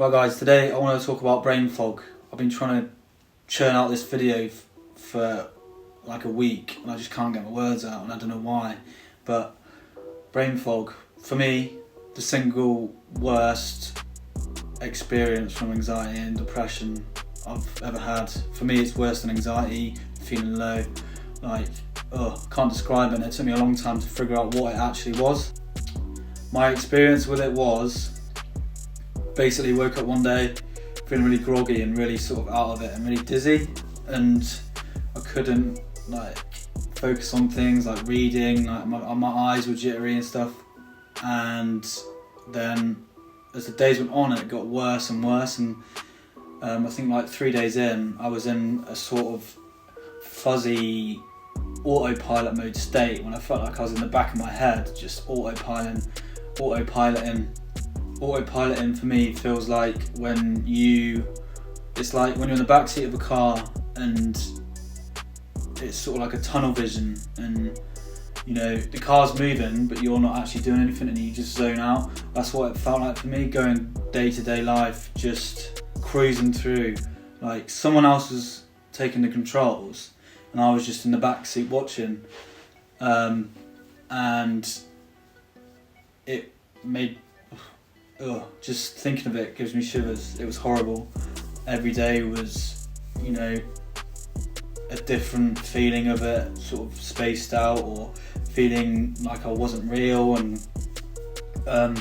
Right guys, today I want to talk about brain fog. I've been trying to churn out this video for like a week and I just can't get my words out, and I don't know why. But brain fog, for me, the single worst experience from anxiety and depression I've ever had. For me it's worse than anxiety, feeling low. Can't describe it, and it took me a long time to figure out what it actually was. My experience with it was, basically woke up one day feeling really groggy and really sort of out of it and really dizzy, and I couldn't focus on things like reading, my eyes were jittery and stuff. And then as the days went on it got worse and worse, and I think 3 days in I was in a sort of fuzzy autopilot mode state when I felt like I was in the back of my head just autopiloting. Autopiloting for me feels like it's like when you're in the back seat of a car and it's sort of like a tunnel vision, and the car's moving but you're not actually doing anything and you just zone out. That's what it felt like for me, going day-to-day life, just cruising through. Like someone else was taking the controls and I was just in the back seat watching, and it made just thinking of it gives me shivers. It was horrible. Every day was a different feeling of it, sort of spaced out or feeling like I wasn't real, and I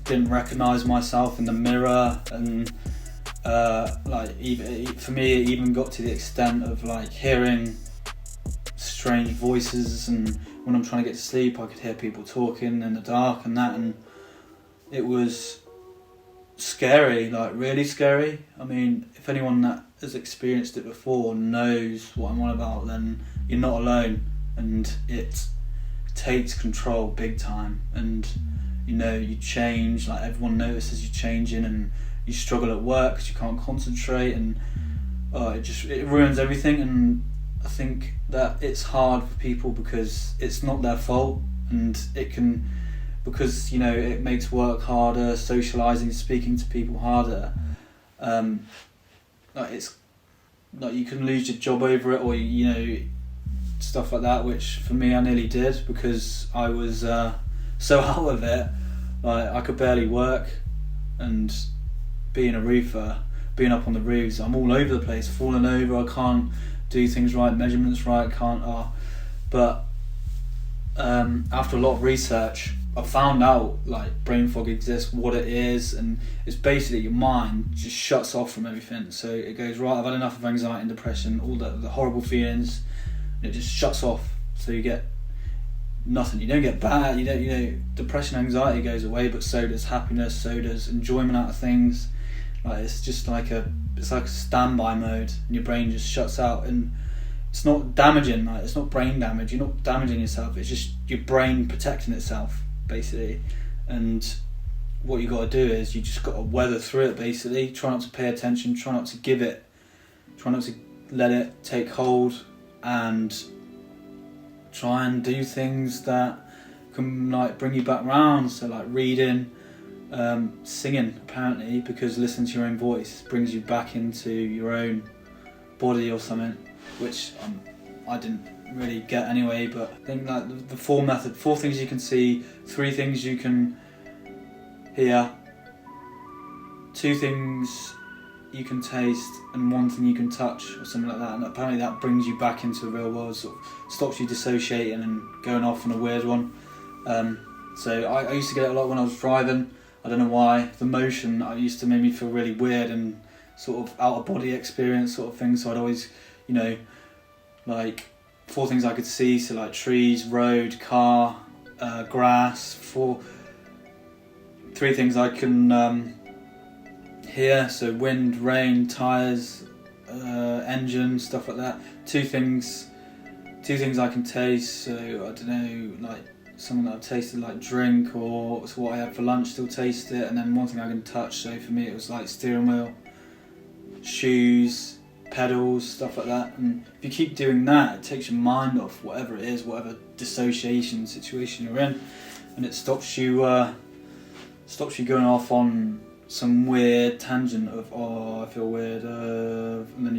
didn't recognise myself in the mirror, and even for me it even got to the extent of hearing strange voices, and when I'm trying to get to sleep I could hear people talking in the dark and that, and it was scary, really scary. I mean, if anyone that has experienced it before knows what I'm on about, then you're not alone, and it takes control big time, and you change, everyone notices you changing, and you struggle at work because you can't concentrate, and it ruins everything. And I think that it's hard for people because it's not their fault, and it makes work harder, socialising, speaking to people harder. It's you can lose your job over it, or stuff like that, which for me I nearly did because I was so out of it. I could barely work, and being a roofer, being up on the roofs, I'm all over the place, falling over, I can't do things right, measurements right, but after a lot of research I found out brain fog exists, what it is, and it's basically your mind just shuts off from everything. So it goes, right, I've had enough of anxiety and depression, all the horrible feelings, and it just shuts off, so you get nothing. You don't get bad, depression, anxiety goes away, but so does happiness, so does enjoyment out of things. It's just like a standby mode, and your brain just shuts out, and it's not damaging, it's not brain damage, you're not damaging yourself, it's just your brain protecting itself basically. And what you got to do is you just got to weather through it basically, try not to pay attention, try not to let it take hold, and try and do things that can bring you back round. So reading, singing apparently, because listening to your own voice brings you back into your own body or something, which I didn't really get anyway. But I think the 4 things you can see, 3 things you can hear, 2 things you can taste, and 1 thing you can touch, or something like that. And apparently that brings you back into the real world, sort of stops you dissociating and going off on a weird one. So I used to get it a lot when I was driving. I don't know why. The motion used to make me feel really weird and sort of out of body experience sort of thing. So I'd always, 4 things I could see, so trees, road, car, grass. 3 things I can hear, so wind, rain, tyres, engine, stuff like that. 2 things I can taste, so I don't know, something that I've tasted, drink, or it's what I had for lunch, still taste it. And then 1 thing I can touch, so for me it was steering wheel, shoes, pedals, stuff like that. And if you keep doing that, it takes your mind off whatever it is, whatever dissociation situation you're in, and it stops you stops you going off on some weird tangent of, oh, I feel weird, and then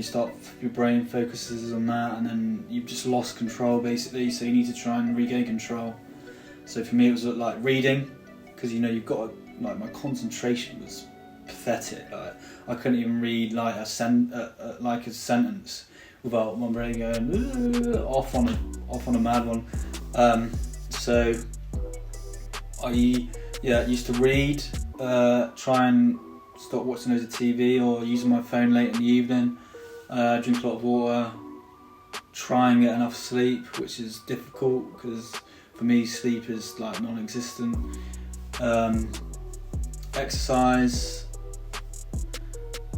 your brain focuses on that, and then you've just lost control basically, so you need to try and regain control. So for me it was like reading, because you've got like, my concentration was pathetic. Like, I couldn't even read like a sentence without my brain going off on a mad one. So I used to read, try and stop watching loads of TV or using my phone late in the evening, drink a lot of water, try and get enough sleep, which is difficult because for me sleep is like non-existent. Exercise,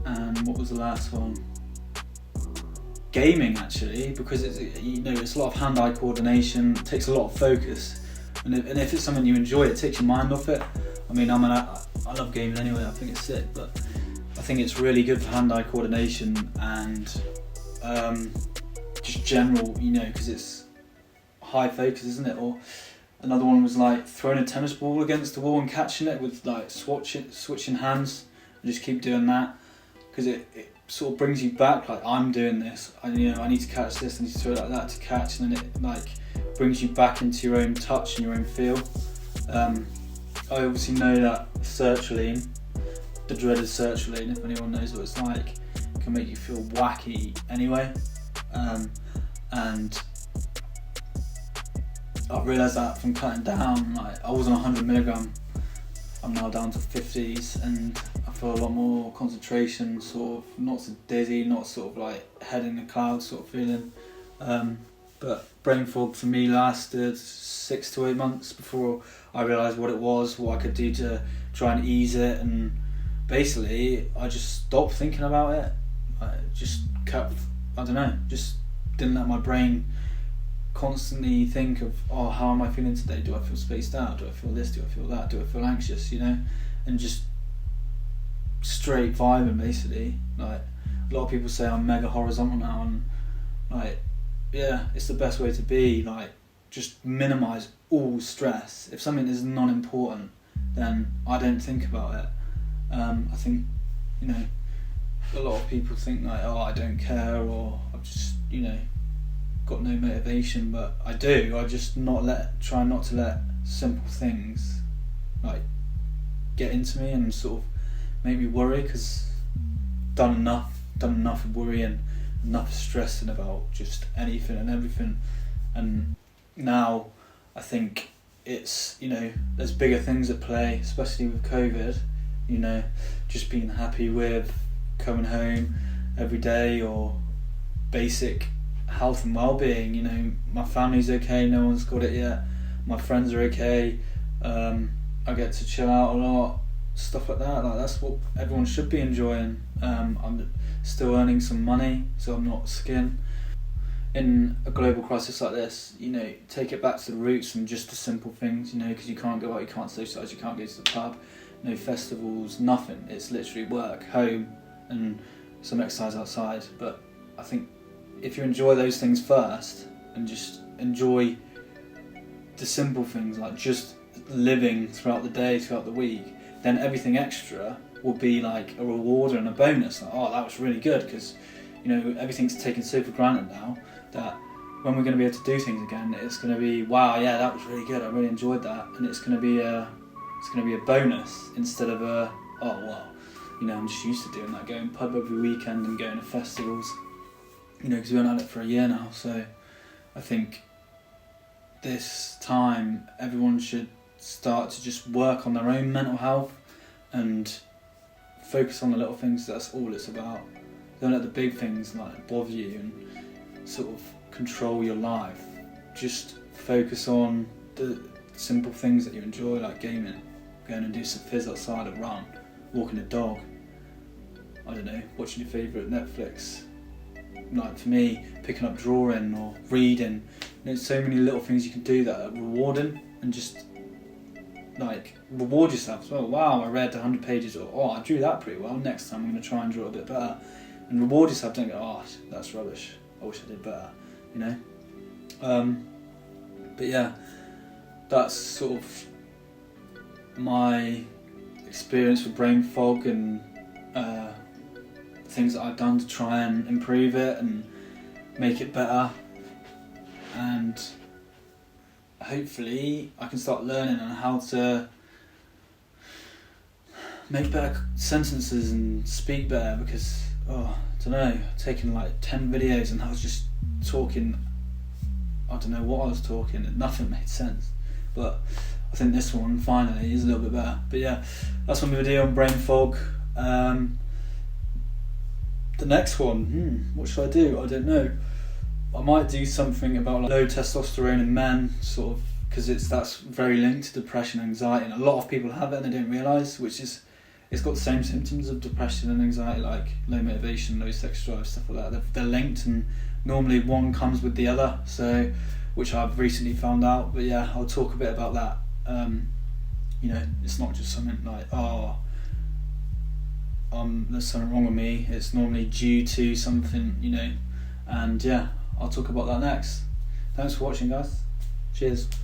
and what was the last one? Gaming, actually, because it's a lot of hand-eye coordination, it takes a lot of focus, and if it's something you enjoy, it takes your mind off it. I mean, I love gaming anyway, I think it's sick, but I think it's really good for hand-eye coordination and just general, because it's high focus, isn't it? Or another one was like throwing a tennis ball against the wall and catching it with like switching hands, and just keep doing that, because it sort of brings you back, like, I'm doing this, I need to catch this, I need to throw it like that to catch, and then it like brings you back into your own touch and your own feel. I obviously know that sertraline, the dreaded sertraline, if anyone knows what it's like, can make you feel wacky anyway, and I've realised that from cutting down, like, I was on 100mg, I'm now down to 50s, and I feel a lot more concentration, sort of not so dizzy, not sort of like head in the clouds sort of feeling. But brain fog for me lasted 6 to 8 months before I realised what it was, what I could do to try and ease it, and basically I just stopped thinking about it. I just just didn't let my brain constantly think of, oh, how am I feeling today? Do I feel spaced out? Do I feel this? Do I feel that? Do I feel anxious? And just straight vibing basically. Like, a lot of people say I'm mega horizontal now, and like, yeah, it's the best way to be. Like, just minimise all stress. If something is non-important, then I don't think about it. I think, a lot of people think like, oh, I don't care, or I've just, got no motivation, but I do. I just try not to let simple things like get into me and sort of make me worry, because done enough of worrying, enough stressing about just anything and everything. And now I think it's, there's bigger things at play, especially with COVID, just being happy with coming home every day, or basic health and well-being. My family's okay, no one's got it yet, my friends are okay, I get to chill out a lot, stuff like that. Like, that's what everyone should be enjoying. I'm still earning some money, so I'm not skin. In a global crisis like this, take it back to the roots and just the simple things, because you can't go out, you can't socialise, you can't go to the pub, no festivals, nothing. It's literally work, home, and some exercise outside. But I think if you enjoy those things first, and just enjoy the simple things, like just living throughout the day, throughout the week, then everything extra will be like a reward and a bonus. Like, oh, that was really good, because everything's taken so for granted now, that when we're going to be able to do things again, it's going to be, wow, yeah, that was really good, I really enjoyed that, and it's going to be a bonus instead of a, oh well, I'm just used to doing that, going pub every weekend and going to festivals, because we haven't had it for a year now. So I think this time everyone should start to just work on their own mental health and focus on the little things. That's all it's about. Don't let the big things like bother you and sort of control your life. Just focus on the simple things that you enjoy, like gaming, going and do some phys outside, a run, walking a dog, I don't know, watching your favourite Netflix. Like, for me, picking up drawing or reading. There's so many little things you can do that are rewarding, and just like reward yourself as well. Wow, I read 100 pages, or oh, I drew that pretty well, next time I'm going to try and draw a bit better. And reward yourself, don't go, oh, that's rubbish, I wish I did better, But yeah, that's sort of my experience with brain fog and things that I've done to try and improve it and make it better, and hopefully I can start learning on how to make better sentences and speak better, because I don't know, I've taken like 10 videos and I was just talking, I don't know what I was talking, and nothing made sense, but I think this one finally is a little bit better. But yeah, that's my video on brain fog. The next one, what should I do? I don't know. I might do something about like low testosterone in men, sort of, because that's very linked to depression and anxiety, and a lot of people have it and they don't realise, which is, it's got the same symptoms of depression and anxiety, like low motivation, low sex drive, stuff like that. They're linked, and normally one comes with the other, so, which I've recently found out. But yeah, I'll talk a bit about that. You know, it's not just something like, there's something wrong with me. It's normally due to something, you know, and yeah, I'll talk about that next. Thanks for watching, guys. Cheers.